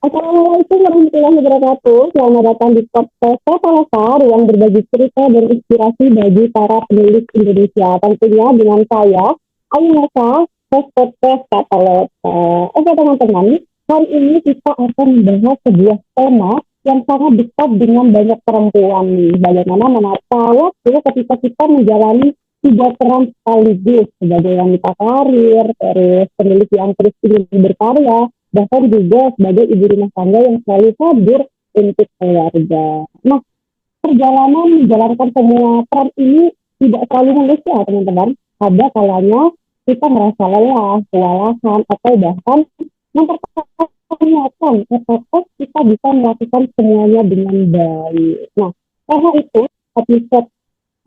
Assalamualaikum warahmatullahi wabarakatuh. Selamat datang di podcast Kata Lokal yang berbagi cerita dan inspirasi bagi para penulis Indonesia. Tentunya dengan saya, Ayu Nasa, host podcast Kata Lokal. Oke teman-teman, hari ini kita akan membahas sebuah tema yang sangat dekat dengan banyak perempuan nih. Bagaimana menata waktu ketika kita menjalani tiga peran sekaligus sebagai wanita karir, terus penulis yang terus ingin berkarya, bahkan juga sebagai ibu rumah tangga yang selalu hadir untuk keluarga. Nah, perjalanan menjalankan semua peran ini tidak selalu mulus ya teman-teman. Ada kalanya kita merasa lelah, kewalahan, atau bahkan mempertanyakan apakah kita bisa melakukan semuanya dengan baik. Nah, karena itu episode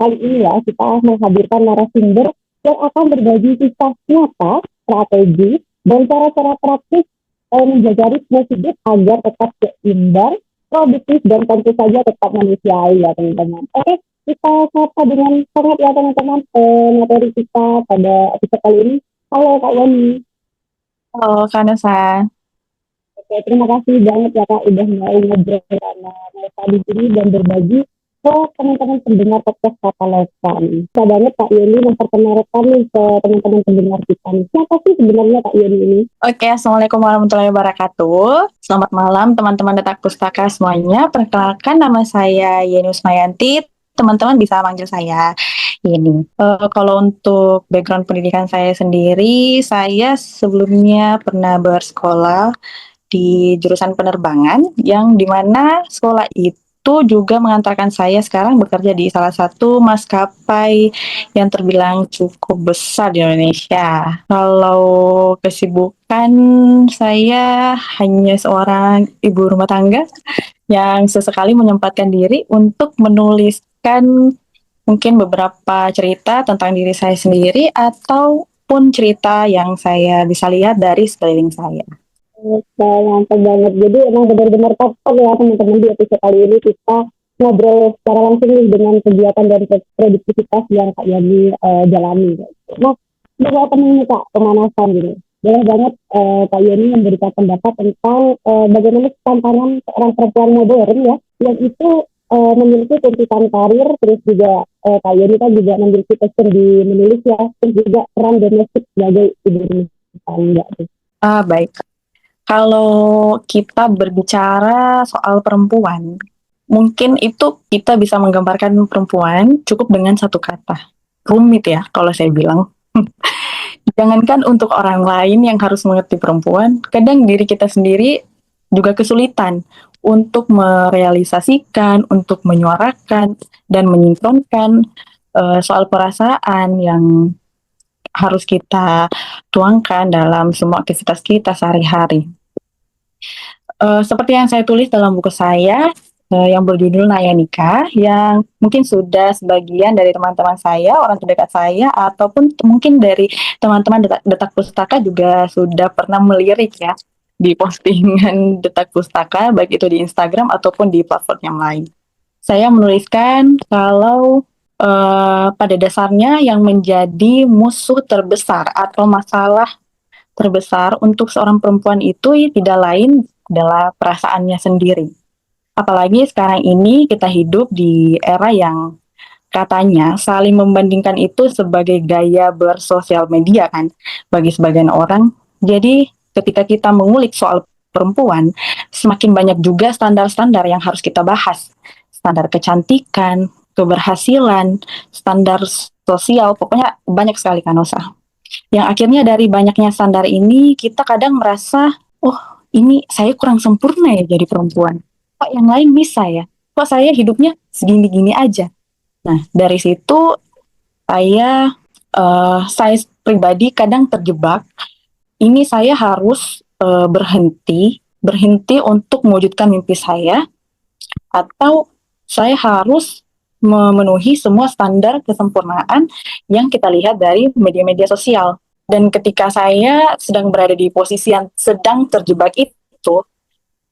kali ini ya kita menghadirkan narasumber yang akan berbagi kisah nyata, strategi, dan cara-cara praktis menjaga ritme hidup agar tetap seimbang, produktif, dan tentu saja tetap manusiawi ya teman-teman. Oke, kita sapa dengan sangat ya teman-teman materi kita pada episode kali ini. Halo Kak Yani. Halo, Kak Nusa. Oke, terima kasih banget ya Kak udah mau ngobrol sama mereka di sini dan berbagi ke teman-teman pendengar podcast Kata Lokal. Bisa banget Kak Yeni memperkenalkan nih ke teman-teman pendengar kita nih. Siapa sih sebenarnya Kak Yeni ini? Oke, Assalamualaikum warahmatullahi wabarakatuh. Selamat malam teman-teman Detak Pustaka semuanya. Perkenalkan nama saya Yeni Usmayanti. Teman-teman bisa manggil saya Yeni. Kalau untuk background pendidikan saya sendiri, saya sebelumnya pernah bersekolah di jurusan penerbangan yang dimana sekolah itu juga mengantarkan saya sekarang bekerja di salah satu maskapai yang terbilang cukup besar di Indonesia. Kalau kesibukan saya hanya seorang ibu rumah tangga yang sesekali menyempatkan diri untuk menuliskan mungkin beberapa cerita tentang diri saya sendiri ataupun cerita yang saya bisa lihat dari sekeliling saya. Oke, mantap banget. Jadi emang benar-benar top ya teman-teman di episode kali ini kita ngobrol secara langsung nih dengan kegiatan dan produktivitas yang Kak Yani jalani. Nah, sebagai opening nih Kak, pemanasan gitu. Boleh banget Kak Yani memberikan pendapat tentang bagaimana tantangan seorang perempuan modern ya, yang itu memiliki tuntutan karir, terus juga Kak Yani kan juga memiliki passion di menulis ya, terus juga peran domestik sebagai ibu rumah tangga. Baik. Kalau kita berbicara soal perempuan, mungkin itu kita bisa menggambarkan perempuan cukup dengan satu kata. Rumit ya, kalau saya bilang. Jangankan untuk orang lain yang harus mengerti perempuan, kadang diri kita sendiri juga kesulitan untuk merealisasikan, untuk menyuarakan, dan menyinkronkan soal perasaan yang harus kita tuangkan dalam semua aktivitas kita sehari-hari. Seperti yang saya tulis dalam buku saya yang berjudul Naya Nikah, yang mungkin sudah sebagian dari teman-teman saya, orang terdekat saya, ataupun mungkin dari teman-teman Detak Pustaka juga sudah pernah melirik ya di postingan Detak Pustaka, baik itu di Instagram ataupun di platform yang lain. Saya menuliskan kalau pada dasarnya yang menjadi musuh terbesar atau masalah terbesar untuk seorang perempuan itu tidak lain adalah perasaannya sendiri. Apalagi sekarang ini kita hidup di era yang katanya saling membandingkan itu sebagai gaya bersosial media kan bagi sebagian orang. Jadi ketika kita mengulik soal perempuan, semakin banyak juga standar-standar yang harus kita bahas. Standar kecantikan, keberhasilan, standar sosial, pokoknya banyak sekali kan Osa. Yang akhirnya dari banyaknya standar ini kita kadang merasa, oh ini saya kurang sempurna ya jadi perempuan. Kok yang lain bisa ya? Kok saya hidupnya segini-gini aja? Nah dari situ saya pribadi kadang terjebak. Ini saya harus berhenti untuk mewujudkan mimpi saya, atau saya harus memenuhi semua standar kesempurnaan yang kita lihat dari media-media sosial. Dan ketika saya sedang berada di posisi yang sedang terjebak itu,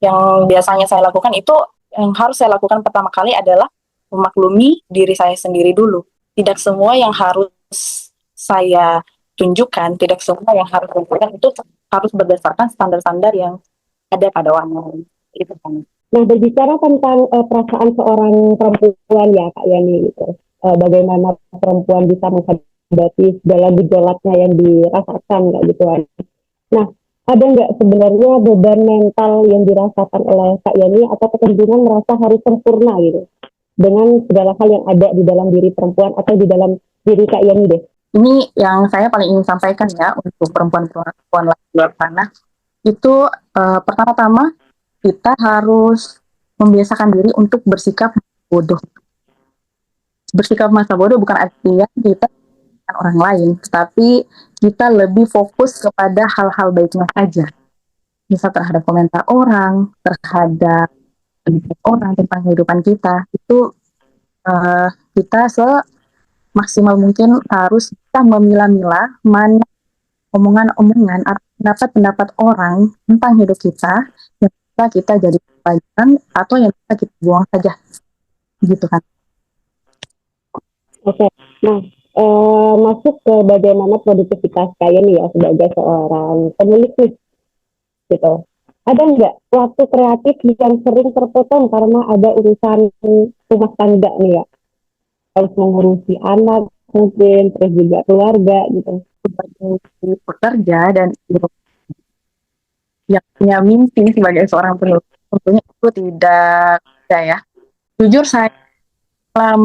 yang biasanya saya lakukan itu, yang harus saya lakukan pertama kali adalah memaklumi diri saya sendiri dulu. Tidak semua yang harus saya tunjukkan, tidak semua yang harus saya lakukan itu harus berdasarkan standar-standar yang ada pada orang lain. Itu kan. Nah, berbicara tentang perasaan seorang perempuan ya Kak Yani gitu. Bagaimana perempuan bisa menghadapi segala gejolaknya yang dirasakan kayak gitu kan. Nah, ada nggak sebenarnya beban mental yang dirasakan oleh Kak Yani atau kecenderungan merasa harus sempurna gitu dengan segala hal yang ada di dalam diri perempuan atau di dalam diri Kak Yani deh. Ini yang saya paling ingin sampaikan ya untuk perempuan-perempuan di luar sana. Itu pertama-tama kita harus membiasakan diri untuk bersikap bodoh. Bersikap masa bodoh bukan artinya kita dengan orang lain, tetapi kita lebih fokus kepada hal-hal baiknya saja. Misal terhadap komentar orang, terhadap pendapat orang tentang kehidupan kita, itu uh, kita semaksimal mungkin harus kita memilah-milah mana omongan-omongan atau pendapat-pendapat orang tentang hidup kita yang bisa kita jadi pelajaran atau yang bisa kita buang saja, gitu kan. Oke, nah masuk ke bagaimana produktivitas kalian ya sebagai seorang penulis nih, gitu. Ada nggak waktu kreatif yang sering terpotong karena ada urusan rumah tangga nih ya? Harus mengurusi anak mungkin, terus juga keluarga gitu. Sebagai pekerja dan yang punya mimpi sebagai seorang penulis, tentunya itu tidak ada ya. Jujur saya dalam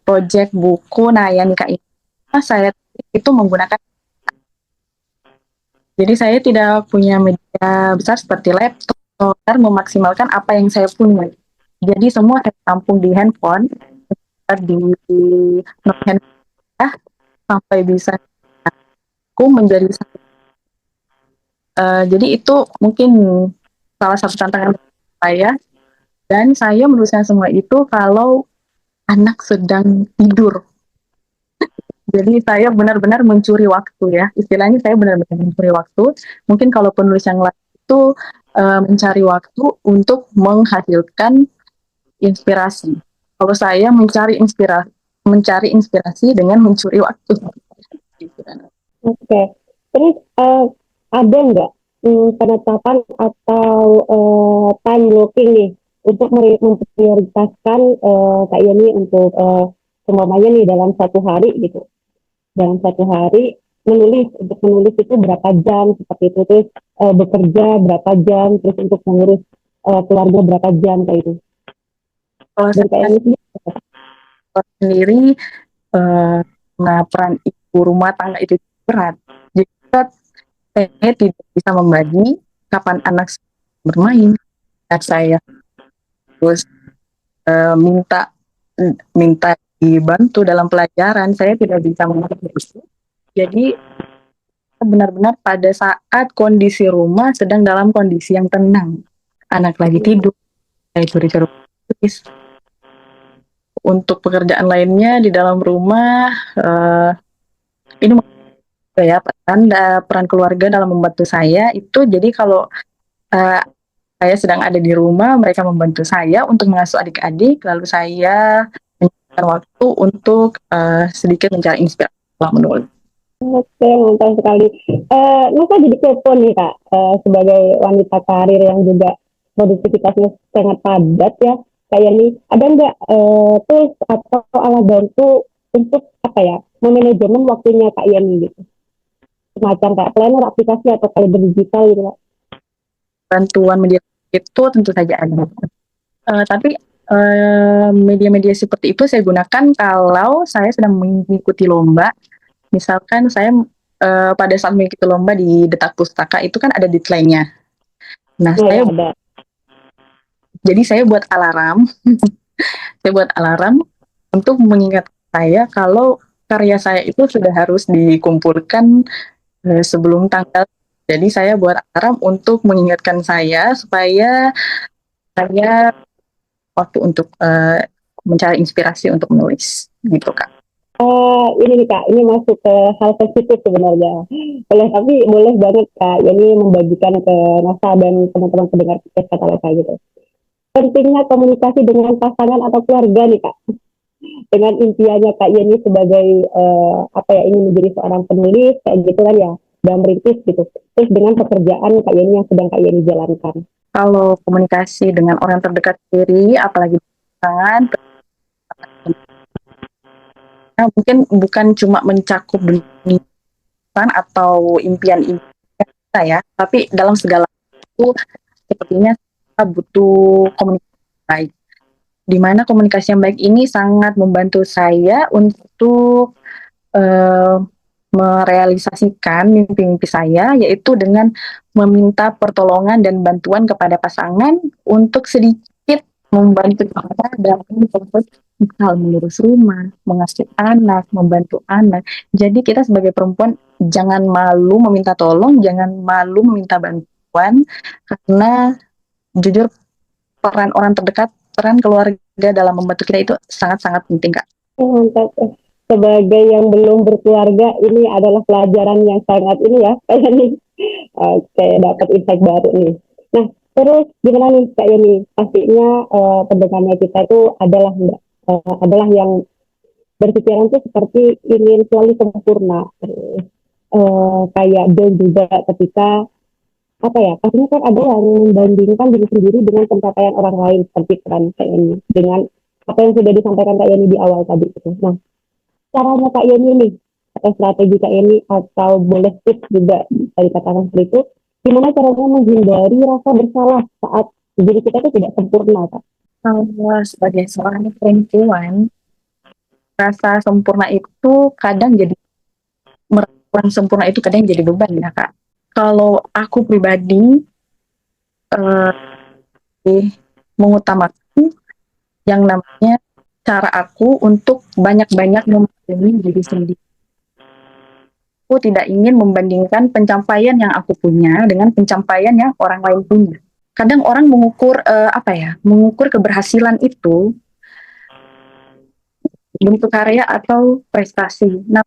proyek buku Naya Nikah ini, saya itu menggunakan, jadi saya tidak punya media besar seperti laptop, dan memaksimalkan apa yang saya punya. Jadi semua saya tampung di handphone, di handphone sampai bisa aku menjadi jadi itu mungkin salah satu tantangan saya, dan saya menuliskan semua itu kalau anak sedang tidur. Jadi saya benar-benar mencuri waktu ya, istilahnya saya benar-benar mencuri waktu. Mungkin kalau penulis yang lain itu mencari waktu untuk menghasilkan inspirasi. Kalau saya mencari inspirasi dengan mencuri waktu. Gitu kan. Oke, terus ada nggak penetapan atau time blocking nih untuk memprioritaskan Kak Yani untuk semuanya nih dalam satu hari gitu. Dalam satu hari menulis, untuk menulis itu berapa jam seperti itu, terus bekerja berapa jam, terus untuk mengurus keluarga berapa jam kayak itu. Kalau Dan Kak saya Yani sendiri, peran ibu rumah tangga itu berat. Jadi saya tidak bisa membagi kapan anak bermain, dan saya terus minta minta dibantu dalam pelajaran, saya tidak bisa mengerti itu. Jadi benar-benar pada saat kondisi rumah sedang dalam kondisi yang tenang, anak lagi tidur, saya curi-curi. Untuk pekerjaan lainnya di dalam rumah, ini ya peran keluarga dalam membantu saya itu. Jadi kalau uh, saya sedang ada di rumah, mereka membantu saya untuk mengasuh adik-adik, lalu saya menyediakan waktu untuk sedikit mencari inspirasi dalam menulis. Oke, mantap sekali. Nasa jadi kepo nih Kak, sebagai wanita karir yang juga produktivitasnya sangat padat ya, kayak nih, ada nggak tools atau alat bantu untuk apa ya, memanajemen waktunya Kak Yani gitu? Semacam kayak planner, aplikasi atau kalender digital gitu Kak? Bantuan media itu tentu saja ada. Tapi media-media seperti itu saya gunakan kalau saya sedang mengikuti lomba. Misalkan saya pada saat mengikuti lomba di Detak Pustaka itu kan ada deadline-nya. Nah, Nah ya ada. jadi saya buat alarm, saya buat alarm untuk mengingat saya kalau karya saya itu sudah harus dikumpulkan sebelum tanggal. Jadi saya buat alarm untuk mengingatkan saya supaya saya waktu untuk mencari inspirasi untuk menulis, gitu Kak. Ini nih Kak, ini masuk ke hal sensitif sebenarnya. Tapi boleh banget Kak, ini membagikan ke Nasa dan teman-teman pendengar podcast kata gitu. Pentingnya komunikasi dengan pasangan atau keluarga nih Kak, dengan impiannya Kak Yeni sebagai apa ya, ingin menjadi seorang penulis kayak gitu kan ya, sedang merintis gitu, terus dengan pekerjaan Kak Yeni yang sedang Kak Yeni jalankan? Kalau komunikasi dengan orang terdekat sendiri, apalagi pasangan, mungkin bukan cuma mencakup dunia atau impian kita ya, tapi dalam segala itu sepertinya kita butuh komunikasi yang baik. Di mana komunikasi yang baik ini sangat membantu saya untuk eh, merealisasikan mimpi-mimpi saya, yaitu dengan meminta pertolongan dan bantuan kepada pasangan untuk sedikit membantu kita dalam proses misal mengurus rumah, mengasuh anak, membantu anak. Jadi kita sebagai perempuan jangan malu meminta tolong, jangan malu meminta bantuan, karena jujur peran orang terdekat, peran keluarga dalam membantu kita itu sangat-sangat penting, Kak. Mantap. Sebagai yang belum berkeluarga, ini adalah pelajaran yang sangat ini ya, kayak nih. Oke, dapat insight baru nih. Nah, terus gimana nih Kak Yeni? Pastinya pendengarnya kita itu adalah yang berpikiran tuh seperti ingin selalu sempurna. Kayak dan juga ketika apa ya? Pastinya kan ada yang membandingkan diri sendiri dengan pencapaian orang lain seperti peran Kak Yeni dengan apa yang sudah disampaikan Kak Yeni di awal tadi itu. Nah, caranya Kak Yeni nih atau strategi Kak Yeni atau boleh tips juga dari katakan seperti itu, gimana caranya menghindari rasa bersalah saat diri kita itu tidak sempurna Kak? Kalau sebagai seorang perempuan, rasa sempurna itu kadang jadi merasakan sempurna itu kadang jadi beban ya Kak. Kalau aku pribadi mengutamakan yang namanya cara aku untuk banyak-banyak memahami diri sendiri. Aku tidak ingin membandingkan pencapaian yang aku punya dengan pencapaian yang orang lain punya. Kadang orang mengukur mengukur keberhasilan itu bentuk karya atau prestasi. Nah,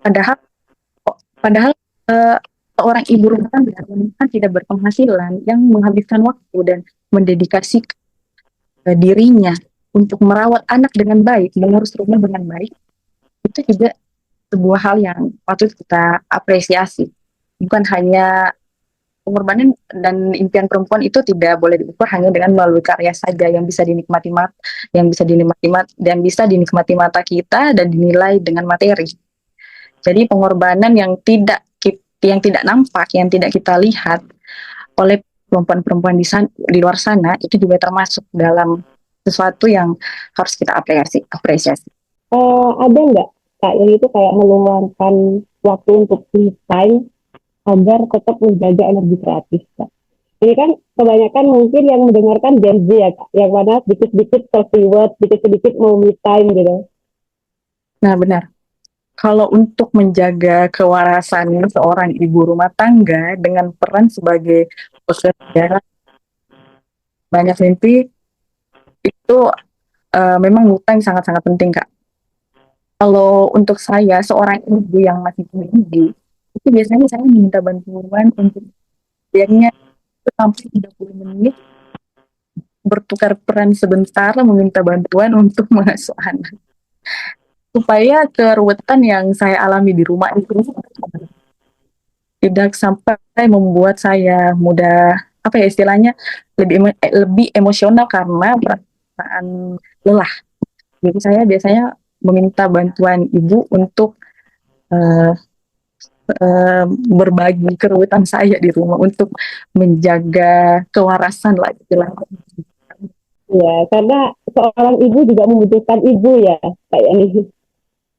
padahal seorang ibu rumah tangga kan tidak berpenghasilan yang menghabiskan waktu dan mendedikasi dirinya untuk merawat anak dengan baik, mengurus rumah dengan baik, itu juga sebuah hal yang patut kita apresiasi. Bukan hanya pengorbanan dan impian perempuan itu tidak boleh diukur hanya dengan melalui karya saja yang bisa dinikmati mata, yang bisa dinikmati mata kita dan dinilai dengan materi. Jadi pengorbanan yang tidak nampak, yang tidak kita lihat oleh perempuan-perempuan di luar sana itu juga termasuk dalam sesuatu yang harus kita apresiasi. Ada nggak Kak Yeni itu kayak meluangkan waktu untuk me time agar tetap menjaga energi kreatif Kak? Ini kan kebanyakan mungkin yang mendengarkan Gen Z ya Kak, yang mana sedikit-sedikit self-reward, sedikit-sedikit mau me time gitu. Nah, benar. Kalau untuk menjaga kewarasan seorang ibu rumah tangga dengan peran sebagai pekerja banyak mimpi itu memang hutang sangat-sangat penting, Kak. Kalau untuk saya, seorang ibu yang masih tinggi, itu biasanya saya minta bantuan untuk biayanya sampai 30 menit bertukar peran sebentar meminta bantuan untuk mengasuh anak. Supaya keruwetan yang saya alami di rumah itu tidak sampai membuat saya mudah apa ya istilahnya lebih emosional karena perasaan lelah. Jadi saya biasanya meminta bantuan ibu untuk uh, berbagi keruwetan saya di rumah untuk menjaga kewarasan lah istilahnya. Ya, karena seorang ibu juga membutuhkan ibu ya, kayak ini.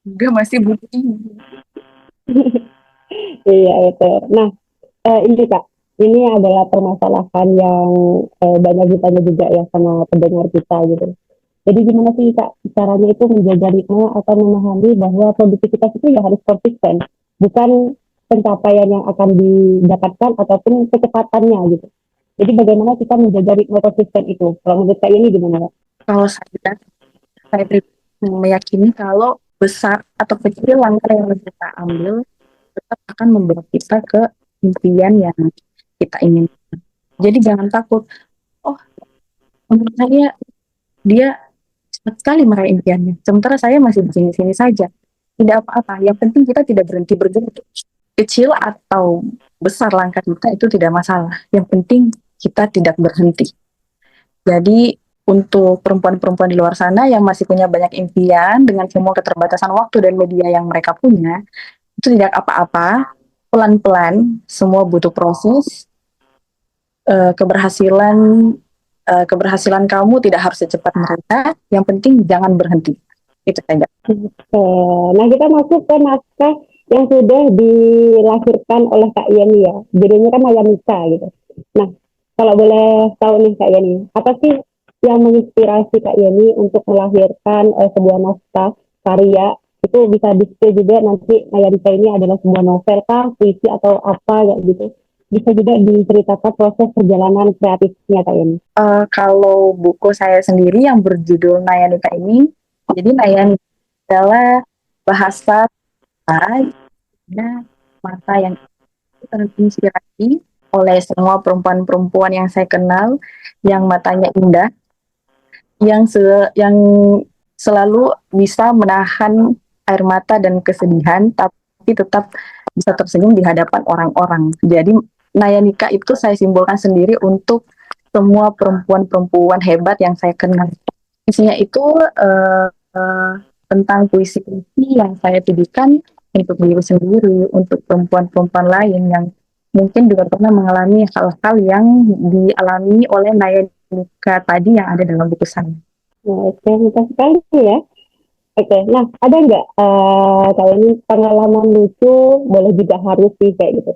Juga masih butuh ibu. Iya itu. Nah, ini Kak, ini adalah permasalahan yang banyak ditanya juga ya sama pendengar kita gitu. Jadi gimana sih Kak caranya itu menjaga ritme atau memahami bahwa produktivitas itu ya harus konsisten, bukan pencapaian yang akan didapatkan ataupun kecepatannya gitu. Jadi bagaimana kita menjaga ritme konsisten itu? Kalau menurut Kak ini gimana Kak? Kalau saya meyakini kalau besar atau kecil langkah yang kita ambil tetap akan membawa kita ke impian yang kita inginkan. Jadi jangan takut. Oh, menurut saya dia cepat sekali meraih impiannya. Sementara saya masih di sini-sini saja. Tidak apa-apa. Yang penting kita tidak berhenti bergerak. Kecil atau besar langkah kita itu tidak masalah. Yang penting kita tidak berhenti. Jadi untuk perempuan-perempuan di luar sana yang masih punya banyak impian dengan semua keterbatasan waktu dan media yang mereka punya, itu tidak apa-apa. Pelan-pelan, semua butuh proses. Keberhasilan keberhasilan kamu tidak harus secepat mereka. Yang penting jangan berhenti. Itu saja. Nah, kita masuk ke naskah yang sudah dilahirkan oleh Kak Yeni ya. Judulnya kan Hayanika gitu. Nah, kalau boleh tahu nih Kak Yeni, apa sih yang menginspirasi Kak Yeni untuk melahirkan sebuah naskah karya? Itu bisa display juga nanti Hayanika ini adalah sebuah novel kah, puisi atau apa ya gitu. Bisa juga diceritakan proses perjalanan kreatifnya Kak Yeni. Kalau buku saya sendiri yang berjudul Nayanika ini, jadi Nayanika adalah bahasa mata yang terinspirasi oleh semua perempuan-perempuan yang saya kenal, yang matanya indah, yang selalu bisa menahan air mata dan kesedihan, tapi tetap bisa tersenyum di hadapan orang-orang. Jadi Nayanika itu saya simbolkan sendiri untuk semua perempuan-perempuan hebat yang saya kenal. Isinya itu tentang puisi-puisi yang saya tujukan untuk diri sendiri, untuk perempuan-perempuan lain yang mungkin juga pernah mengalami hal-hal yang dialami oleh Nayanika tadi yang ada dalam buku saya. Oke, terima sekali ya. Oke, nah ada nggak kalau ini pengalaman lucu, boleh juga harus sih kayak gitu,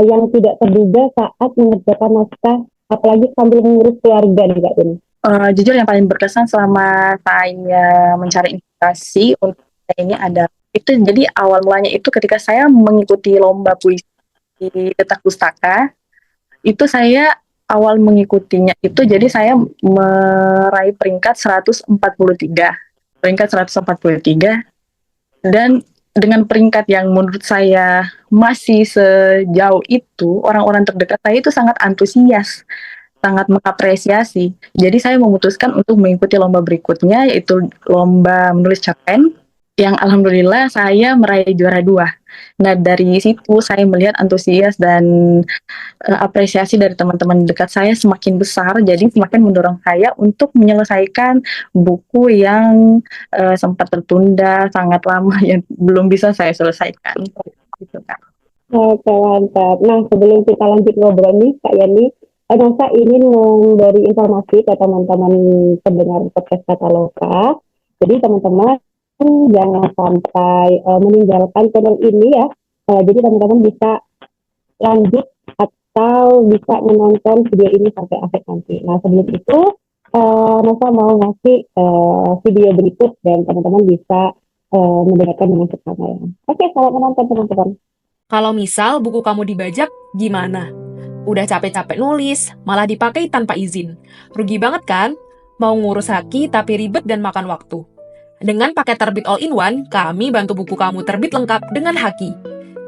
yang tidak terduga saat mengerjakan naskah, apalagi sambil mengurus keluarga nih Kak ini. Jujur yang paling berkesan selama saya mencari inspirasi untuk ini ada itu jadi awal mulanya itu ketika saya mengikuti lomba puisi di Detak Pustaka itu saya awal mengikutinya itu jadi saya meraih peringkat 143 dan dengan peringkat yang menurut saya masih sejauh itu orang-orang terdekat saya itu sangat antusias sangat mengapresiasi. Jadi saya memutuskan untuk mengikuti lomba berikutnya yaitu lomba menulis cerpen yang alhamdulillah saya meraih juara 2. Nah dari situ saya melihat antusias dan apresiasi dari teman-teman dekat saya semakin besar, jadi semakin mendorong saya untuk menyelesaikan buku yang sempat tertunda sangat lama yang belum bisa saya selesaikan. Gitu, Kak. Oke, mantap. Nah, sebelum kita lanjut ngobrol nih Kak Yani, Nasa ingin memberi informasi ke teman-teman pendengar podcast Kataloka. Jadi teman-teman jangan sampai meninggalkan channel ini ya. Jadi teman-teman bisa lanjut atau bisa menonton video ini sampai akhir nanti. Nah, sebelum itu Nova mau ngasih video berikut dan teman-teman bisa mendengarkan dengan seksama ya. Oke, selamat menonton teman-teman. Kalau misal buku kamu dibajak, gimana? Udah capek-capek nulis, malah dipakai tanpa izin. Rugi banget kan? Mau ngurus haki tapi ribet dan makan waktu. Dengan paket terbit all-in-one, kami bantu buku kamu terbit lengkap dengan haki.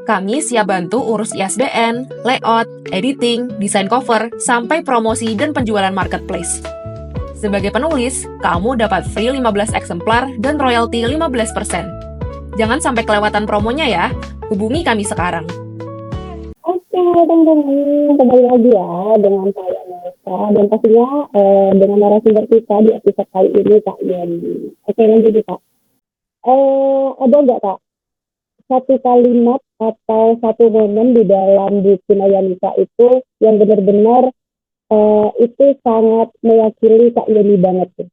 Kami siap bantu urus ISBN, layout, editing, desain cover, sampai promosi dan penjualan marketplace. Sebagai penulis, kamu dapat free 15 eksemplar dan royalti 15%. Jangan sampai kelewatan promonya ya. Hubungi kami sekarang. Oke, teman-teman, kembali lagi ya dengan saya Nesa dan pastinya dengan narasumber kita di episode kali ini Kak Yani. Oke, lanjut Kak. Ada nggak Kak satu kalimat atau satu momen di dalam buku Nayanika itu yang benar-benar itu sangat mewakili Kak Yani banget tuh?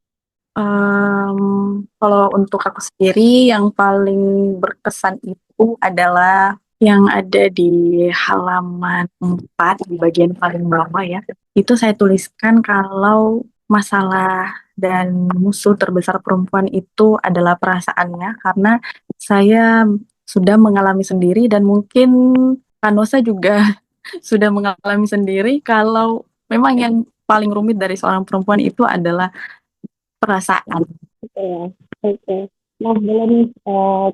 Kalau untuk aku sendiri yang paling berkesan itu adalah yang ada di halaman 4 di bagian paling bawah ya. Itu saya tuliskan kalau masalah dan musuh terbesar perempuan itu adalah perasaannya karena saya sudah mengalami sendiri dan mungkin Kanosa juga sudah mengalami sendiri kalau memang yang paling rumit dari seorang perempuan itu adalah perasaan. Oke ya, oke. Nah, boleh nih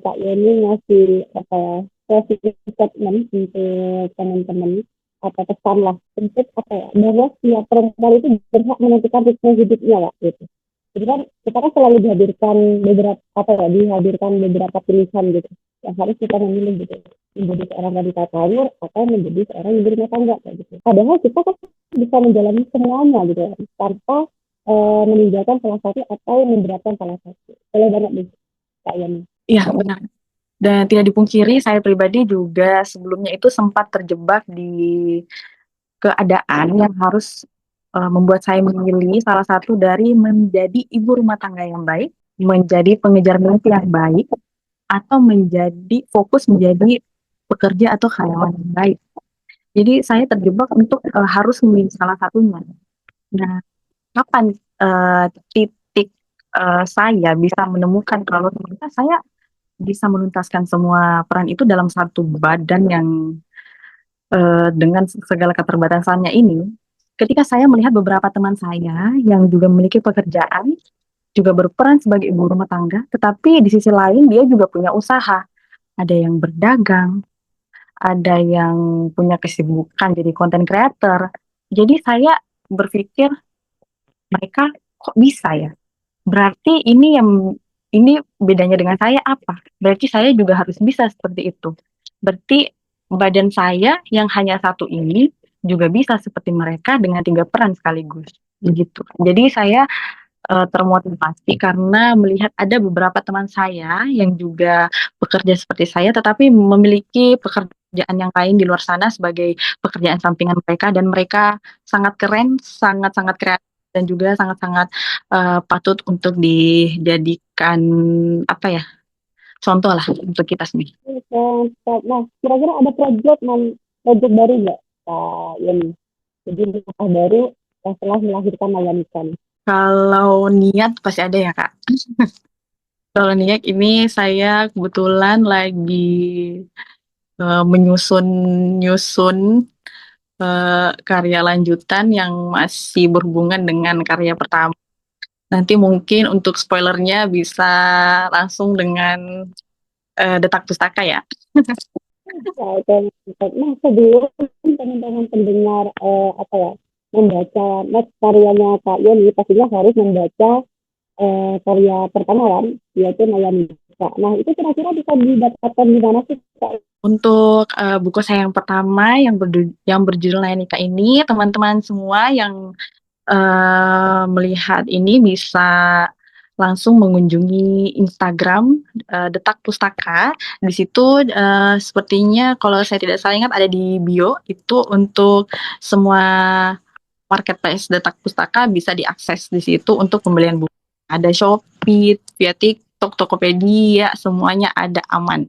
Kak Yani ngasih apa ya, closing statement untuk teman-teman atau pesan lah untuk apa ya, bahwa setiap perempuan itu berhak menentukan ritme hidupnya lah gitu. Jadi kan kita kan selalu dihadirkan beberapa apa ya, dihadirkan beberapa pilihan gitu. yang harus kita memilih gitu, menjadi seorang wanita karir atau menjadi seorang ibu rumah tangga kayak gitu. Padahal kita kan bisa menjalani semuanya gitu ya, tanpa meninggalkan salah satu atau memberatkan salah satu. Boleh banget nih Kak Yani. Iya, benar. Dan tidak dipungkiri, saya pribadi juga sebelumnya itu sempat terjebak di keadaan yang harus membuat saya memilih salah satu dari menjadi ibu rumah tangga yang baik, menjadi pengejar mimpi yang baik, atau menjadi fokus menjadi pekerja atau karyawan yang baik. Jadi saya terjebak untuk harus memilih salah satunya. Nah, kapan titik saya bisa menemukan kalau ternyata saya bisa menuntaskan semua peran itu dalam satu badan yang dengan segala keterbatasannya ini, ketika saya melihat beberapa teman saya yang juga memiliki pekerjaan, juga berperan sebagai ibu rumah tangga, tetapi di sisi lain dia juga punya usaha. Ada yang berdagang, ada yang punya kesibukan jadi content creator. Jadi saya berpikir mereka kok bisa ya? Berarti ini bedanya dengan saya apa? Berarti saya juga harus bisa seperti itu. Berarti badan saya yang hanya satu ini juga bisa seperti mereka dengan 3 peran sekaligus. Begitu. Jadi saya termotivasi karena melihat ada beberapa teman saya yang juga bekerja seperti saya, tetapi memiliki pekerjaan yang lain di luar sana sebagai pekerjaan sampingan mereka, dan mereka sangat keren, sangat-sangat kreatif, dan juga sangat-sangat patut untuk dijadikan apa ya, contoh lah untuk kita sendiri. Nah, kira-kira ada project baru nggak Kak Yani? Jadi nikah baru setelah melahirkan Mayanika. Kalau niat pasti ada ya Kak. Kalau niat ini saya kebetulan lagi menyusun karya lanjutan yang masih berhubungan dengan karya pertama. Nanti mungkin untuk spoilernya bisa langsung dengan Detak Pustaka ya. Nah, sebelum teman-teman pendengar apa ya membaca next karyanya Kak Yoni, pastinya harus membaca karya pertama kan, yaitu Mayanika. Nah, itu kira-kira bisa didapatkan di mana sih Kak? Untuk buku saya yang pertama yang berjudul Nayanika ini, teman-teman semua yang melihat ini bisa langsung mengunjungi Instagram Detak Pustaka. Di situ sepertinya kalau saya tidak salah ingat ada di bio itu untuk semua marketplace Detak Pustaka bisa diakses di situ untuk pembelian buku. Ada Shopee, via TikTok, Tokopedia, semuanya ada aman.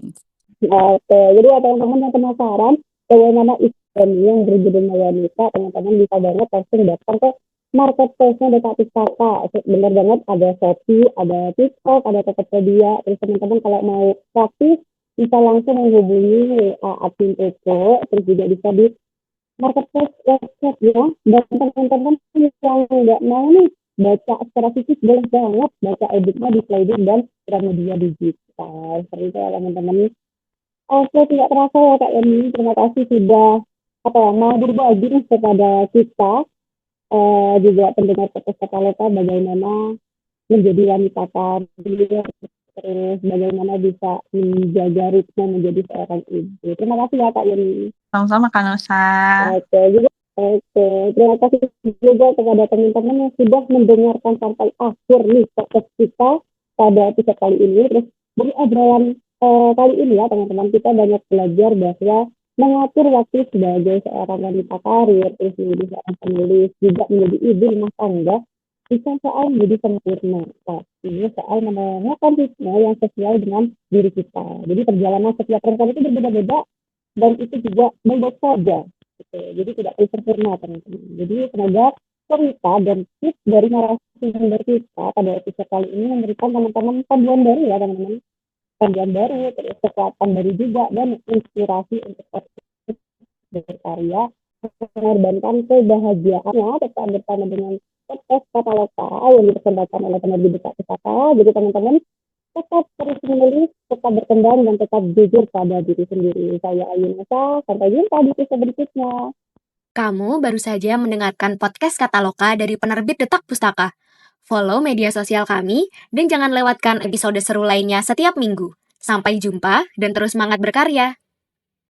Oke, jadi ya teman-teman yang penasaran bagaimana event yang berjudul Mayanika, teman-teman bisa banget langsung datang ke marketplace-nya Detak Pustaka. Bener banget ada Shopee, ada TikTok, ada Tokopedia. Terus teman-teman kalau mau praktis bisa langsung menghubungi admin toko, terus juga bisa di marketplace website ya. Dan teman-teman yang nggak mau nih baca secara fisik boleh banget baca e-booknya di Playbook dan Gramedia digital. Seperti itu ya teman-teman. Oke, tidak terasa ya Kak Yani. Terima kasih sudah apa ya, mau berbagi nih kepada kita juga pendengar podcast Kataloka bagaimana menjadi wanita karir, terus bagaimana bisa menjaga ritme menjadi seorang ibu. Terima kasih ya Kak Yani. Sama-sama Kak Nusa. Oke, terima kasih juga kepada teman-teman yang sudah mendengarkan sampai akhir nih podcast kita pada episode kali ini. Terus dari obrolan kali ini ya teman-teman, kita banyak belajar bahwa mengatur waktu sebagai seorang wanita karir, terus menjadi seorang penulis, juga menjadi ibu rumah tangga, bisa soal menjadi sempurna. Tapi soal menemukan ritme yang sesuai dengan diri kita. Jadi perjalanan setiap perempuan itu berbeda-beda dan itu juga baik saja. Gitu. Jadi tidak perlu sempurna teman-teman. Jadi semoga cerita dan tips dari narasumber kita pada episode kali ini memberikan teman-teman panduan baru ya teman-teman. Panduan baru, terus kekuatan baru juga, dan inspirasi untuk berkarya, mengorbankan kebahagiaannya tetap bersama dengan podcast Kataloka yang dipersembahkan oleh penerbit Detak Pustaka. Jadi teman-teman tetap terus menulis, tetap berkembang, dan tetap jujur pada diri sendiri. Saya Ayu Nasa, sampai jumpa di episode berikutnya. Kamu baru saja mendengarkan podcast Kataloka dari penerbit Detak Pustaka. Follow media sosial kami dan jangan lewatkan episode seru lainnya setiap minggu. Sampai jumpa dan terus semangat berkarya.